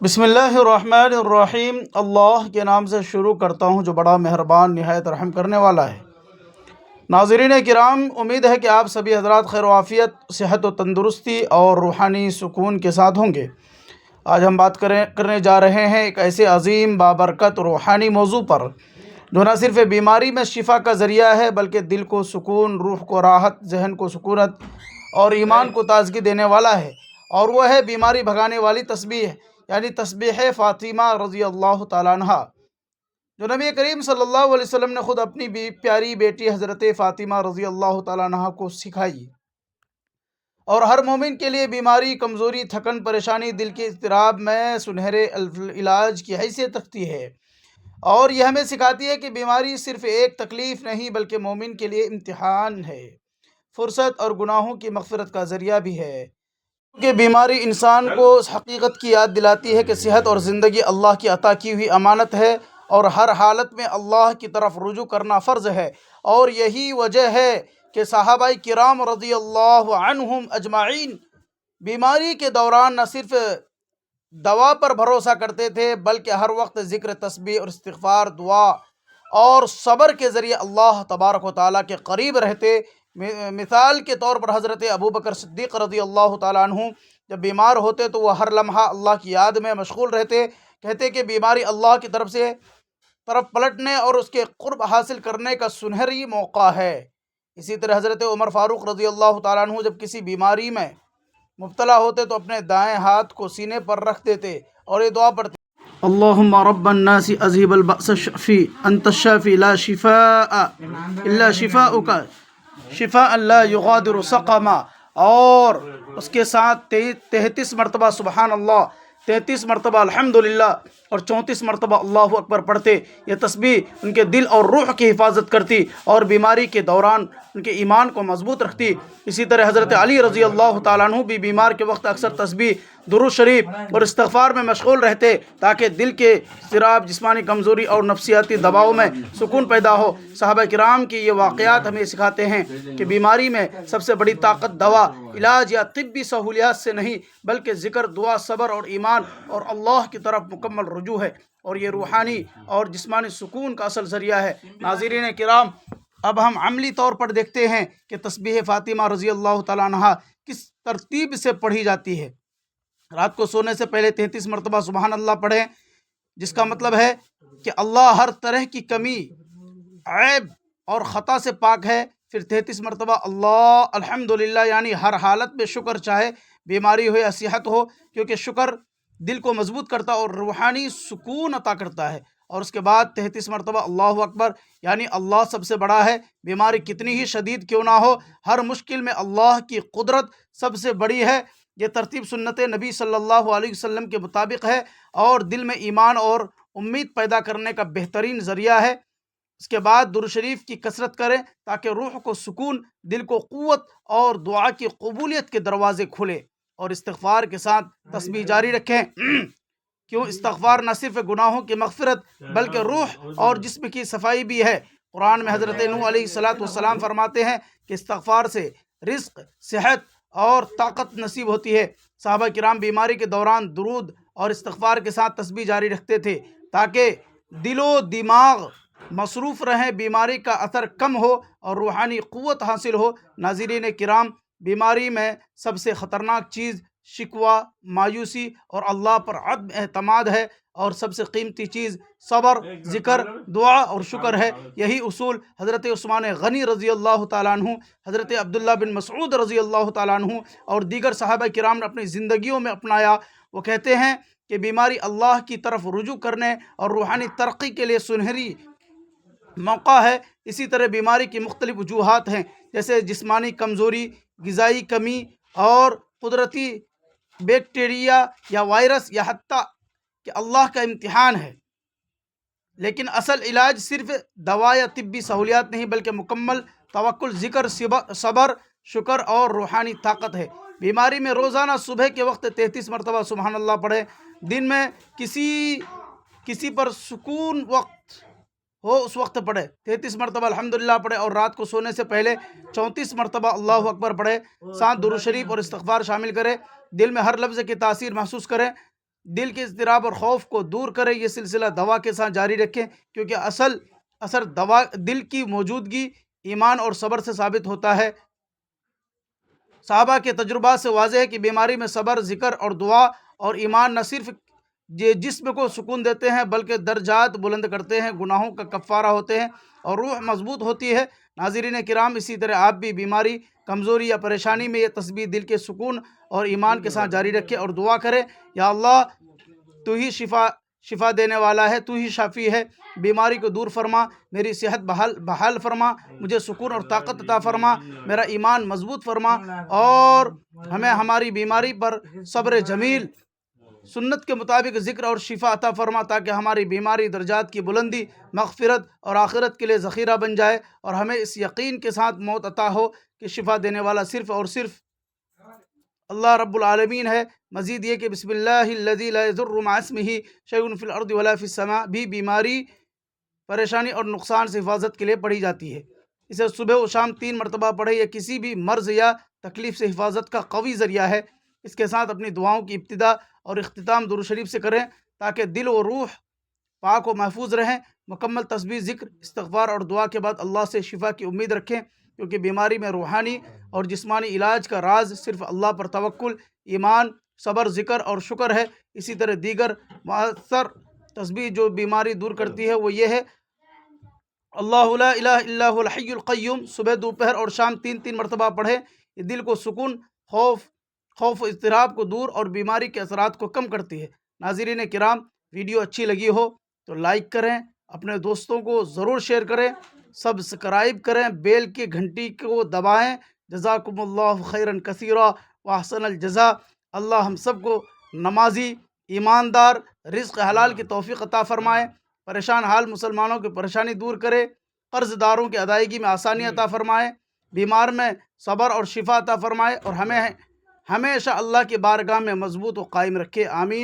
بسم اللہ الرحمن الرحیم۔ اللہ کے نام سے شروع کرتا ہوں جو بڑا مہربان نہایت رحم کرنے والا ہے۔ ناظرین کرام، امید ہے کہ آپ سبھی حضرات خیر و عافیت، صحت و تندرستی اور روحانی سکون کے ساتھ ہوں گے۔ آج ہم بات کرنے جا رہے ہیں ایک ایسے عظیم بابرکت روحانی موضوع پر جو نہ صرف بیماری میں شفا کا ذریعہ ہے بلکہ دل کو سکون، روح کو راحت، ذہن کو سکونت اور ایمان کو تازگی دینے والا ہے، اور وہ ہے بیماری بھگانے والی تسبیح، یعنی تسبیح فاطمہ رضی اللہ تعالیٰ عنہا، جو نبی کریم صلی اللہ علیہ وسلم نے خود اپنی پیاری بیٹی حضرت فاطمہ رضی اللہ تعالیٰ عنہا کو سکھائی، اور ہر مومن کے لیے بیماری، کمزوری، تھکن، پریشانی، دل کے اضطراب میں سنہرے علاج کی حیثیت رکھتی ہے، اور یہ ہمیں سکھاتی ہے کہ بیماری صرف ایک تکلیف نہیں بلکہ مومن کے لیے امتحان ہے، فرصت اور گناہوں کی مغفرت کا ذریعہ بھی ہے، کہ بیماری انسان کو اس حقیقت کی یاد دلاتی ہے کہ صحت اور زندگی اللہ کی عطا کی ہوئی امانت ہے، اور ہر حالت میں اللہ کی طرف رجوع کرنا فرض ہے، اور یہی وجہ ہے کہ صحابہ کرام رضی اللہ عنہم اجمعین بیماری کے دوران نہ صرف دوا پر بھروسہ کرتے تھے بلکہ ہر وقت ذکر، تسبیح اور استغفار، دعا اور صبر کے ذریعے اللہ تبارک و تعالیٰ کے قریب رہتے۔ مثال کے طور پر حضرت ابوبکر صدیق رضی اللہ تعالیٰ عنہ جب بیمار ہوتے تو وہ ہر لمحہ اللہ کی یاد میں مشغول رہتے، کہتے کہ بیماری اللہ کی طرف پلٹنے اور اس کے قرب حاصل کرنے کا سنہری موقع ہے۔ اسی طرح حضرت عمر فاروق رضی اللہ تعالیٰ عنہ جب کسی بیماری میں مبتلا ہوتے تو اپنے دائیں ہاتھ کو سینے پر رکھ دیتے اور یہ دعا پڑھتے: اللہم رب الناس اذہب البأس الشافی انت الشافی لا شفاء الا شفاؤک شفاء لا یغادر سقما، اور اس کے ساتھ 33 مرتبہ سبحان اللہ، 33 مرتبہ الحمدللہ اور 34 مرتبہ اللہ اکبر پڑھتے۔ یہ تسبیح ان کے دل اور روح کی حفاظت کرتی اور بیماری کے دوران ان کے ایمان کو مضبوط رکھتی۔ اسی طرح حضرت علی رضی اللہ تعالیٰ عنہ بھی بیمار کے وقت اکثر تسبیح، درود شریف اور استغفار میں مشغول رہتے تاکہ دل کے اضطراب، جسمانی کمزوری اور نفسیاتی دباؤ میں سکون پیدا ہو۔ صحابہ کرام کی یہ واقعات ہمیں سکھاتے ہیں کہ بیماری میں سب سے بڑی طاقت دوا، علاج یا طبی سہولیات سے نہیں بلکہ ذکر، دعا، صبر اور ایمان اور اللہ کی طرف مکمل رجوع ہے، اور یہ روحانی اور جسمانی سکون کا اصل ذریعہ ہے۔ ناظرین کرام، اب ہم عملی طور پر دیکھتے ہیں کہ تسبیح فاطمہ رضی اللہ تعالیٰ عنہا کس ترتیب سے پڑھی جاتی ہے۔ رات کو سونے سے پہلے 33 مرتبہ سبحان اللہ پڑھیں، جس کا مطلب ہے کہ اللہ ہر طرح کی کمی، عیب اور خطا سے پاک ہے۔ پھر 33 مرتبہ اللہ الحمدللہ، یعنی ہر حالت میں شکر، چاہے بیماری ہو یا صحت ہو، کیونکہ شکر دل کو مضبوط کرتا اور روحانی سکون عطا کرتا ہے۔ اور اس کے بعد 33 مرتبہ اللہ اکبر، یعنی اللہ سب سے بڑا ہے، بیماری کتنی ہی شدید کیوں نہ ہو، ہر مشکل میں اللہ کی قدرت سب سے بڑی ہے۔ یہ ترتیب سنت نبی صلی اللہ علیہ وسلم کے مطابق ہے اور دل میں ایمان اور امید پیدا کرنے کا بہترین ذریعہ ہے۔ اس کے بعد درود شریف کی کثرت کریں تاکہ روح کو سکون، دل کو قوت اور دعا کی قبولیت کے دروازے کھلے، اور استغفار کے ساتھ تسبیح جاری رکھیں۔ کیوں؟ استغفار نہ صرف گناہوں کی مغفرت بلکہ روح اور جسم کی صفائی بھی ہے۔ قرآن میں حضرت نوح علیہ السلام فرماتے ہیں کہ استغفار سے رزق، صحت اور طاقت نصیب ہوتی ہے۔ صحابہ کرام بیماری کے دوران درود اور استغفار کے ساتھ تسبیح جاری رکھتے تھے تاکہ دل و دماغ مصروف رہیں، بیماری کا اثر کم ہو اور روحانی قوت حاصل ہو۔ ناظرین کرام، بیماری میں سب سے خطرناک چیز شکوہ، مایوسی اور اللہ پر عدم اعتماد ہے، اور سب سے قیمتی چیز صبر، ذکر، دعا اور شکر ہے۔ یہی اصول حضرت عثمان غنی رضی اللہ تعالیٰ عنہ، حضرت عبداللہ بن مسعود رضی اللہ تعالیٰ عنہ اور دیگر صحابہ کرام نے اپنی زندگیوں میں اپنایا۔ وہ کہتے ہیں کہ بیماری اللہ کی طرف رجوع کرنے اور روحانی ترقی کے لیے سنہری موقع ہے۔ اسی طرح بیماری کی مختلف وجوہات ہیں، جیسے جسمانی کمزوری، غذائی کمی اور قدرتی بیکٹیریا یا وائرس، یا حتیٰ کہ اللہ کا امتحان ہے۔ لیکن اصل علاج صرف دوا یا طبی سہولیات نہیں بلکہ مکمل توکل، ذکر، صبر، شکر اور روحانی طاقت ہے۔ بیماری میں روزانہ صبح کے وقت 33 مرتبہ سبحان اللہ پڑھیں، دن میں کسی پر سکون وقت ہو اس وقت پڑھے 33 مرتبہ الحمدللہ پڑھے، اور رات کو سونے سے پہلے 34 مرتبہ اللہ اکبر پڑھے، ساتھ درود شریف اور استغفار شامل کرے، دل میں ہر لفظ کی تاثیر محسوس کریں۔ دل کے اضطراب اور خوف کو دور کرے۔ یہ سلسلہ دوا کے ساتھ جاری رکھیں، کیونکہ اصل اثر دوا دل کی موجودگی ایمان اور صبر سے ثابت ہوتا ہے۔ صحابہ کے تجربات سے واضح ہے کہ بیماری میں صبر، ذکر اور دعا اور ایمان نہ صرف جسم کو سکون دیتے ہیں بلکہ درجات بلند کرتے ہیں، گناہوں کا کفارہ ہوتے ہیں اور روح مضبوط ہوتی ہے۔ ناظرین کرام، اسی طرح آپ بھی بیماری، کمزوری یا پریشانی میں یہ تسبیح دل کے سکون اور ایمان کے ساتھ جاری رکھیں اور دعا کریں، یا اللہ تو ہی شفا دینے والا ہے، تو ہی شافی ہے، بیماری کو دور فرما، میری صحت بحال فرما، مجھے سکون اور طاقت عطا فرما، میرا ایمان مضبوط فرما، اور ہمیں ہماری بیماری پر صبر جمیل، سنت کے مطابق ذکر اور شفا عطا فرما، تاکہ ہماری بیماری درجات کی بلندی، مغفرت اور آخرت کے لیے ذخیرہ بن جائے، اور ہمیں اس یقین کے ساتھ موت عطا ہو کہ شفا دینے والا صرف اور صرف اللہ رب العالمین ہے۔ مزید یہ کہ بسم اللہ الذی لا یضر مع اسمہ شیء فی الارض ولا فی السماء بھی بیماری، پریشانی اور نقصان سے حفاظت کے لیے پڑھی جاتی ہے۔ اسے صبح و شام 3 مرتبہ پڑھیں۔ یہ کسی بھی مرض یا تکلیف سے حفاظت کا قوی ذریعہ ہے۔ اس کے ساتھ اپنی دعاؤں کی ابتدا اور اختتام درود شریف سے کریں، تاکہ دل و روح پاک و محفوظ رہیں۔ مکمل تسبیح، ذکر، استغفار اور دعا کے بعد اللہ سے شفا کی امید رکھیں، کیونکہ بیماری میں روحانی اور جسمانی علاج کا راز صرف اللہ پر توکل، ایمان، صبر، ذکر اور شکر ہے۔ اسی طرح دیگر مؤثر تسبیح جو بیماری دور کرتی ہے وہ یہ ہے: اللہ لا الہ الا هو الحی القیوم، صبح، دوپہر اور شام 3 مرتبہ پڑھیں۔ یہ دل کو سکون، خوف و اضطراب کو دور اور بیماری کے اثرات کو کم کرتی ہے۔ ناظرین کرام، ویڈیو اچھی لگی ہو تو لائک کریں، اپنے دوستوں کو ضرور شیئر کریں، سبسکرائب کریں، بیل کی گھنٹی کو دبائیں۔ جزاکم اللہ خیرا کثیرا واحسن الجزاء۔ اللہ ہم سب کو نمازی، ایماندار، رزق حلال کی توفیق عطا فرمائے، پریشان حال مسلمانوں کی پریشانی دور کرے، قرض داروں کی ادائیگی میں آسانی عطا فرمائے، بیمار میں صبر اور شفا عطا فرمائے، اور ہمیں ہمیشہ اللہ کی بارگاہ میں مضبوط و قائم رکھے۔ آمین۔